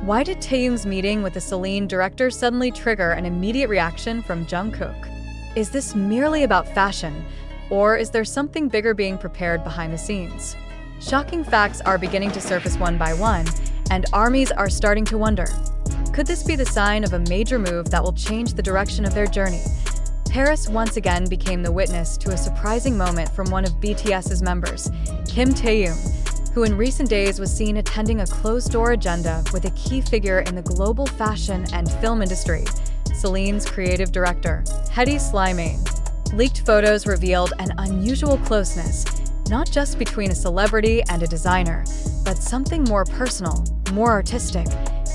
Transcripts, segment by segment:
Why did Taehyung's meeting with the Celine director suddenly trigger an immediate reaction from Jungkook? Is this merely about fashion, or is there something bigger being prepared behind the scenes? Shocking facts are beginning to surface one by one, and armies are starting to wonder. Could this be the sign of a major move that will change the direction of their journey? Paris once again became the witness to a surprising moment from one of BTS's members, Kim Taehyung, who in recent days was seen attending a closed-door agenda with a key figure in the global fashion and film industry, Celine's creative director, Hedy Slimane. Leaked photos revealed an unusual closeness, not just between a celebrity and a designer, but something more personal, more artistic,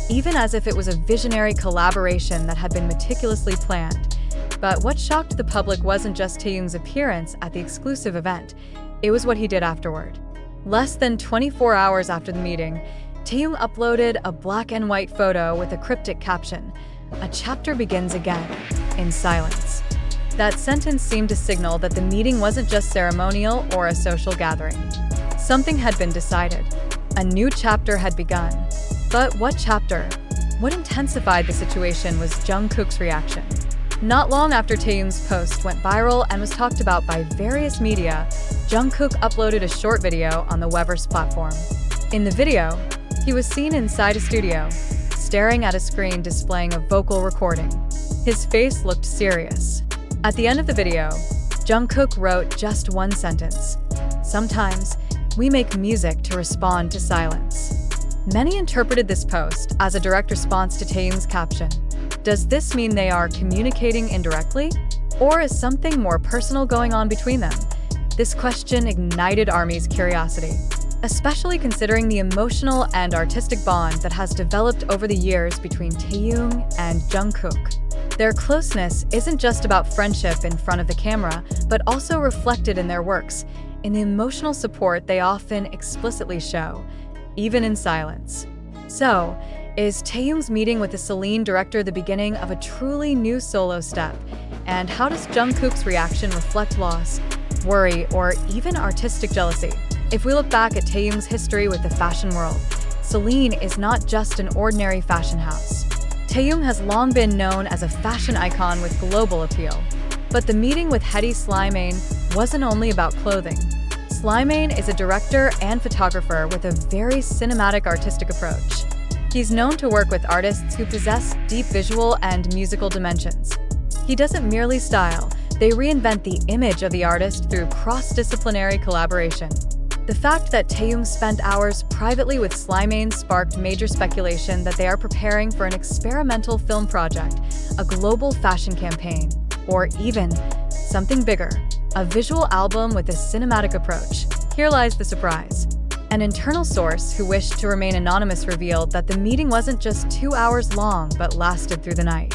even as if it was a visionary collaboration that had been meticulously planned. But what shocked the public wasn't just Taehyung's appearance at the exclusive event, it was what he did afterward. Less than 24 hours after the meeting, Taehyung uploaded a black and white photo with a cryptic caption, "A chapter begins again, in silence." That sentence seemed to signal that the meeting wasn't just ceremonial or a social gathering. Something had been decided. A new chapter had begun. But what chapter? What intensified the situation was Jungkook's reaction. Not long after Taehyung's post went viral and was talked about by various media, Jungkook uploaded a short video on the Weverse platform. In the video, he was seen inside a studio, staring at a screen displaying a vocal recording. His face looked serious. At the end of the video, Jungkook wrote just one sentence: "Sometimes, we make music to respond to silence." Many interpreted this post as a direct response to Taehyung's caption. Does this mean they are communicating indirectly? Or is something more personal going on between them? This question ignited ARMY's curiosity, especially considering the emotional and artistic bond that has developed over the years between Taehyung and Jungkook. Their closeness isn't just about friendship in front of the camera, but also reflected in their works, in the emotional support they often explicitly show, even in silence. So, is Taehyung's meeting with the Celine director the beginning of a truly new solo step? And how does Jungkook's reaction reflect loss, worry, or even artistic jealousy? If we look back at Taehyung's history with the fashion world, Celine is not just an ordinary fashion house. Taehyung has long been known as a fashion icon with global appeal. But the meeting with Hedy Slimane wasn't only about clothing. Slimane is a director and photographer with a very cinematic artistic approach. He's known to work with artists who possess deep visual and musical dimensions. He doesn't merely style, they reinvent the image of the artist through cross-disciplinary collaboration. The fact that Taehyung spent hours privately with Slimane sparked major speculation that they are preparing for an experimental film project, a global fashion campaign, or even something bigger, a visual album with a cinematic approach. Here lies the surprise. An internal source who wished to remain anonymous revealed that the meeting wasn't just 2 hours long but lasted through the night.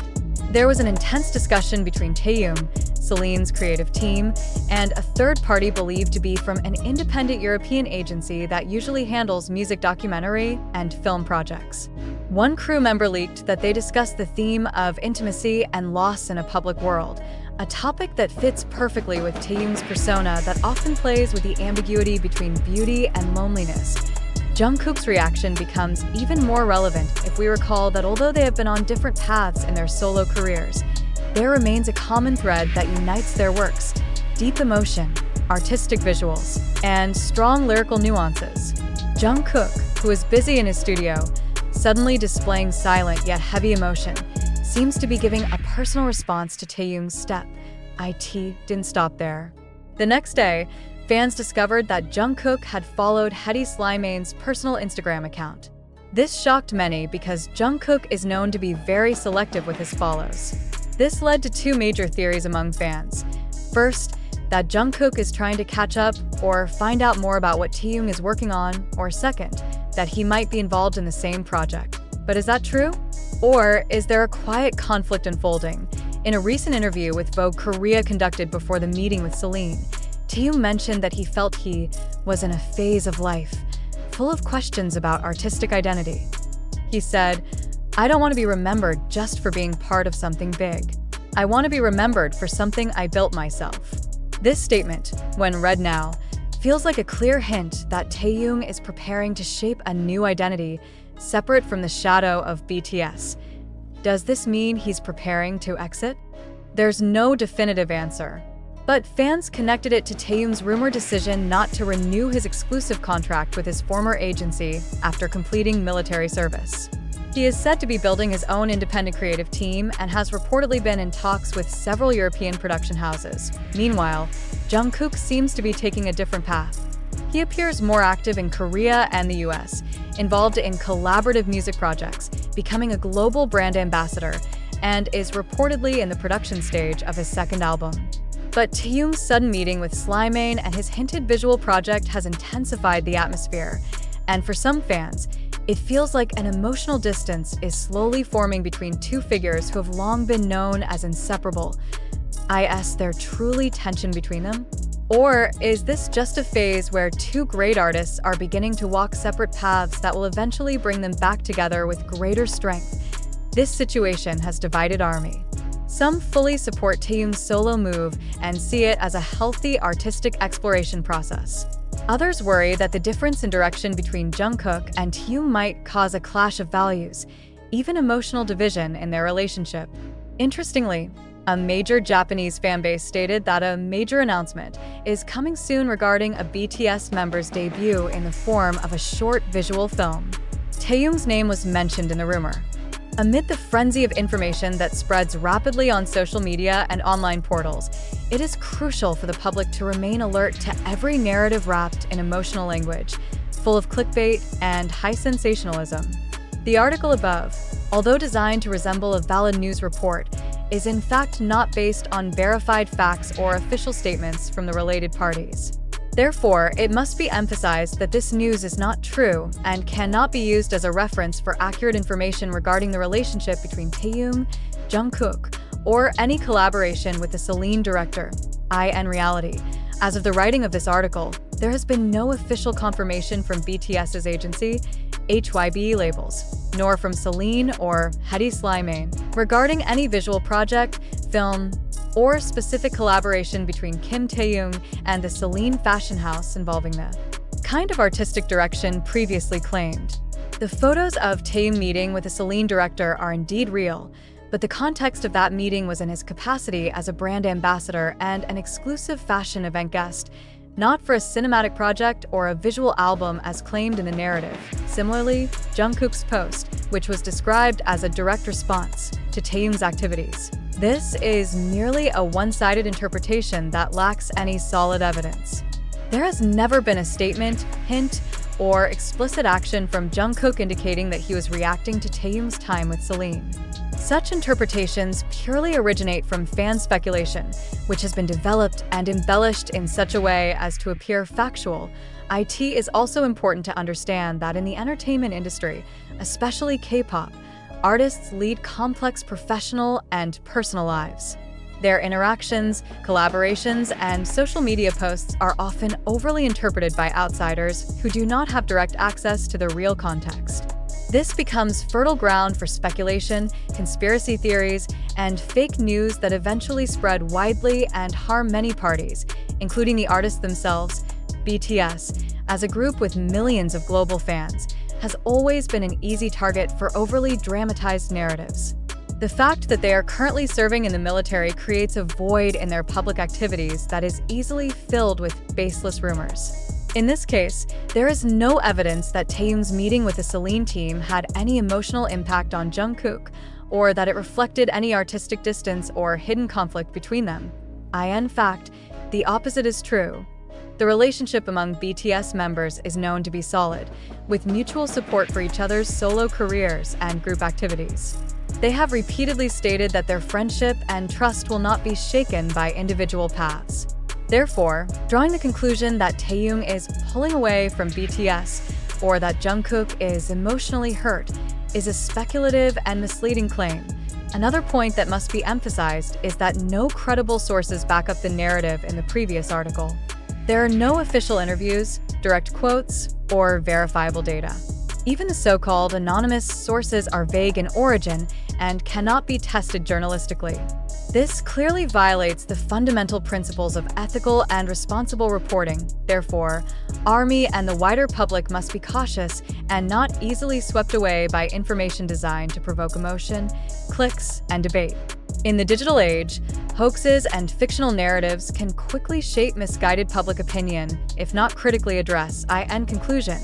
There was an intense discussion between Taehyung, Celine's creative team, and a third party believed to be from an independent European agency that usually handles music documentary and film projects. One crew member leaked that they discussed the theme of intimacy and loss in a public world, a topic that fits perfectly with Taehyung's persona that often plays with the ambiguity between beauty and loneliness. Jungkook's reaction becomes even more relevant if we recall that although they have been on different paths in their solo careers, there remains a common thread that unites their works: deep emotion, artistic visuals, and strong lyrical nuances. Jungkook, who is busy in his studio, suddenly displaying silent yet heavy emotion, seems to be giving a personal response to Taehyung's step. It didn't stop there. The next day, fans discovered that Jungkook had followed Hedy Slimane's personal Instagram account. This shocked many because Jungkook is known to be very selective with his follows. This led to two major theories among fans. First, that Jungkook is trying to catch up or find out more about what Taehyung is working on, or second, that he might be involved in the same project. But is that true? Or is there a quiet conflict unfolding? In a recent interview with Vogue Korea conducted before the meeting with Celine, Taehyung mentioned that he felt he was in a phase of life full of questions about artistic identity. He said, "I don't want to be remembered just for being part of something big. I want to be remembered for something I built myself." This statement, when read now, feels like a clear hint that Taehyung is preparing to shape a new identity, separate from the shadow of BTS. Does this mean he's preparing to exit? There's no definitive answer, but fans connected it to Taehyung's rumored decision not to renew his exclusive contract with his former agency after completing military service. He is said to be building his own independent creative team and has reportedly been in talks with several European production houses. Meanwhile, Jungkook seems to be taking a different path. He appears more active in Korea and the US, involved in collaborative music projects, becoming a global brand ambassador, and is reportedly in the production stage of his second album. But Taehyung's sudden meeting with Celine and his hinted visual project has intensified the atmosphere, and for some fans, it feels like an emotional distance is slowly forming between two figures who have long been known as inseparable. Is there truly tension between them? Or is this just a phase where two great artists are beginning to walk separate paths that will eventually bring them back together with greater strength? This situation has divided ARMY. Some fully support Taehyung's solo move and see it as a healthy artistic exploration process. Others worry that the difference in direction between Jungkook and Taehyung might cause a clash of values, even emotional division in their relationship. Interestingly, a major Japanese fanbase stated that a major announcement is coming soon regarding a BTS member's debut in the form of a short visual film. Taehyung's name was mentioned in the rumor. Amid the frenzy of information that spreads rapidly on social media and online portals, it is crucial for the public to remain alert to every narrative wrapped in emotional language, full of clickbait and high sensationalism. The article above, although designed to resemble a valid news report, is in fact not based on verified facts or official statements from the related parties. Therefore, it must be emphasized that this news is not true and cannot be used as a reference for accurate information regarding the relationship between Taehyung, Jungkook, or any collaboration with the Celine director. In reality, as of the writing of this article, there has been no official confirmation from BTS's agency, hybe labels, nor from Celine or Celine regarding any visual project, film, or specific collaboration between Kim Taehyung and the Celine fashion house involving the kind of artistic direction previously claimed. The photos of Taehyung meeting with the Celine director are indeed real, but the context of that meeting was in his capacity as a brand ambassador and an exclusive fashion event guest, not for a cinematic project or a visual album as claimed in the narrative. Similarly, Jungkook's post, which was described as a direct response to Taehyung's activities. This is merely a one-sided interpretation that lacks any solid evidence. There has never been a statement, hint, or explicit action from Jungkook indicating that he was reacting to Taehyung's time with Celine. Such interpretations purely originate from fan speculation, which has been developed and embellished in such a way as to appear factual. It is also important to understand that in the entertainment industry, especially K-pop, artists lead complex professional and personal lives. Their interactions, collaborations, and social media posts are often overly interpreted by outsiders who do not have direct access to the real context. This becomes fertile ground for speculation, conspiracy theories, and fake news that eventually spread widely and harm many parties, including the artists themselves. BTS, as a group with millions of global fans, has always been an easy target for overly dramatized narratives. The fact that they are currently serving in the military creates a void in their public activities that is easily filled with baseless rumors. In this case, there is no evidence that Taehyung's meeting with the Celine team had any emotional impact on Jungkook, or that it reflected any artistic distance or hidden conflict between them. In fact, the opposite is true. The relationship among BTS members is known to be solid, with mutual support for each other's solo careers and group activities. They have repeatedly stated that their friendship and trust will not be shaken by individual paths. Therefore, drawing the conclusion that Taehyung is pulling away from BTS or that Jungkook is emotionally hurt is a speculative and misleading claim. Another point that must be emphasized is that no credible sources back up the narrative in the previous article. There are no official interviews, direct quotes, or verifiable data. Even the so-called anonymous sources are vague in origin and cannot be tested journalistically. This clearly violates the fundamental principles of ethical and responsible reporting. Therefore, ARMY and the wider public must be cautious and not easily swept away by information designed to provoke emotion, clicks, and debate. In the digital age, hoaxes and fictional narratives can quickly shape misguided public opinion if not critically addressed. In conclusion,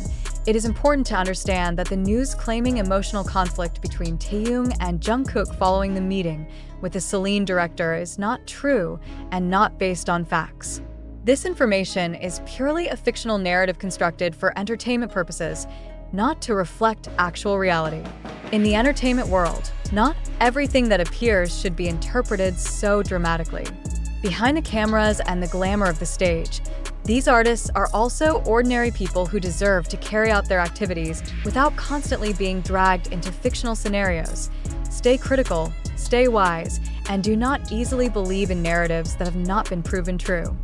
it is important to understand that the news claiming emotional conflict between Taehyung and Jungkook following the meeting with the Celine director is not true and not based on facts. This information is purely a fictional narrative constructed for entertainment purposes, not to reflect actual reality. In the entertainment world, not everything that appears should be interpreted so dramatically. Behind the cameras and the glamour of the stage, these artists are also ordinary people who deserve to carry out their activities without constantly being dragged into fictional scenarios. Stay critical, stay wise, and do not easily believe in narratives that have not been proven true.